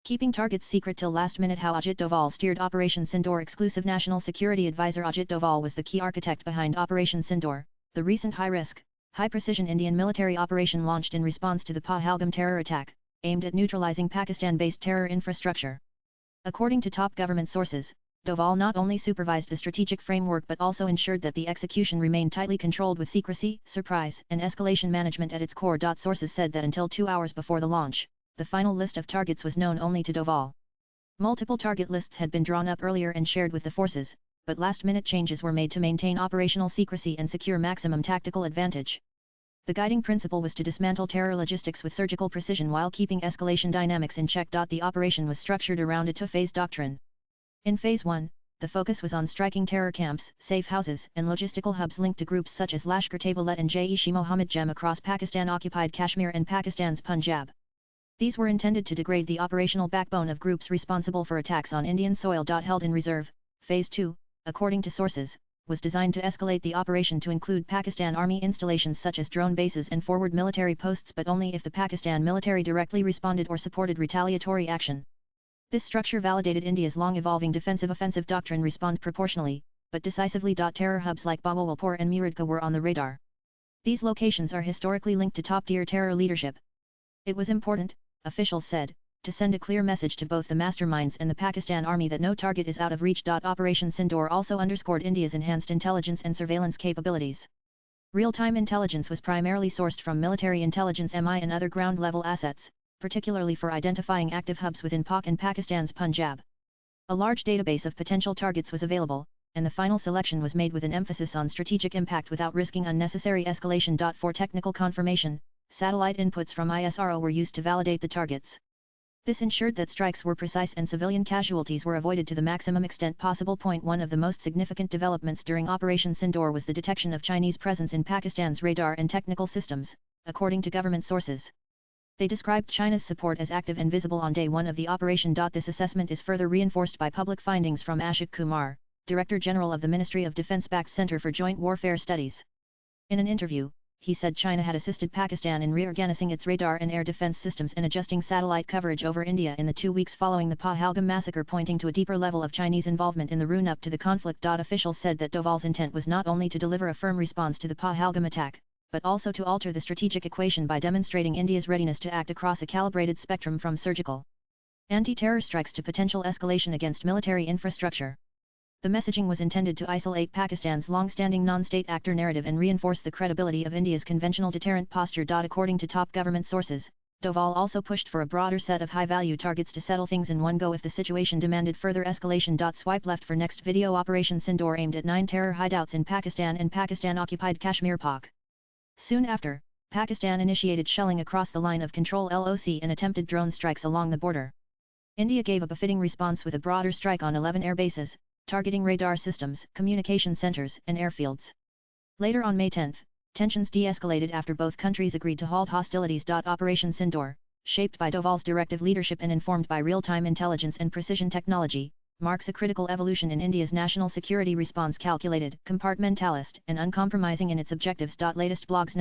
Keeping targets secret till last minute. How Ajit Doval steered Operation Sindoor. Exclusive National Security Advisor Ajit Doval was the key architect behind Operation Sindoor, the recent high-risk, high-precision Indian military operation launched in response to the Pahalgam terror attack, aimed at neutralizing Pakistan-based terror infrastructure. According to top government sources, Doval not only supervised the strategic framework but also ensured that the execution remained tightly controlled with secrecy, surprise, and escalation management at its core. Sources said that until 2 hours before the launch, the final list of targets was known only to Doval. Multiple target lists had been drawn up earlier and shared with the forces, but last-minute changes were made to maintain operational secrecy and secure maximum tactical advantage. The guiding principle was to dismantle terror logistics with surgical precision while keeping escalation dynamics in check. The operation was structured around a two-phase doctrine. In Phase 1, the focus was on striking terror camps, safe houses, and logistical hubs linked to groups such as Lashkar-Taiba and Jaish-e-Mohammed Jem across Pakistan-occupied Kashmir and Pakistan's Punjab. These were intended to degrade the operational backbone of groups responsible for attacks on Indian soil. Held in reserve, Phase 2, according to sources, was designed to escalate the operation to include Pakistan Army installations such as drone bases and forward military posts, but only if the Pakistan military directly responded or supported retaliatory action. This structure validated India's long-evolving defensive-offensive doctrine: respond proportionally, but decisively. Terror hubs like Bahawalpur and Muradka were on the radar. These locations are historically linked to top-tier terror leadership. It was important, officials said, to send a clear message to both the masterminds and the Pakistan Army that no target is out of reach. Operation Sindoor also underscored India's enhanced intelligence and surveillance capabilities. Real-time intelligence was primarily sourced from military intelligence MI and other ground-level assets, particularly for identifying active hubs within Pak and Pakistan's Punjab. A large database of potential targets was available, and the final selection was made with an emphasis on strategic impact without risking unnecessary escalation. For technical confirmation, satellite inputs from ISRO were used to validate the targets. This ensured that strikes were precise and civilian casualties were avoided to the maximum extent possible. One of the most significant developments during Operation Sindoor was the detection of Chinese presence in Pakistan's radar and technical systems, according to government sources. They described China's support as active and visible on day one of the operation. This assessment is further reinforced by public findings from Ashok Kumar, Director General of the Ministry of Defense-backed Center for Joint Warfare Studies. In an interview, he said China had assisted Pakistan in reorganizing its radar and air defense systems and adjusting satellite coverage over India in the 2 weeks following the Pahalgam massacre, pointing to a deeper level of Chinese involvement in the run-up to the conflict. Officials said that Doval's intent was not only to deliver a firm response to the Pahalgam attack, but also to alter the strategic equation by demonstrating India's readiness to act across a calibrated spectrum from surgical anti-terror strikes to potential escalation against military infrastructure. The messaging was intended to isolate Pakistan's long-standing non-state actor narrative and reinforce the credibility of India's conventional deterrent posture. According to top government sources, Doval also pushed for a broader set of high-value targets to settle things in one go if the situation demanded further escalation. Swipe left for next video. Operation Sindoor aimed at 9 terror hideouts in Pakistan and Pakistan-occupied Kashmir. Pak. Soon after, Pakistan initiated shelling across the line of control (LOC) and attempted drone strikes along the border. India gave a befitting response with a broader strike on 11 air bases, targeting radar systems, communication centers, and airfields. Later on May 10, tensions de-escalated after both countries agreed to halt hostilities. Operation Sindoor, shaped by Doval's directive leadership and informed by real-time intelligence and precision technology, marks a critical evolution in India's national security response, calculated, compartmentalist, and uncompromising in its objectives. Latest blogs.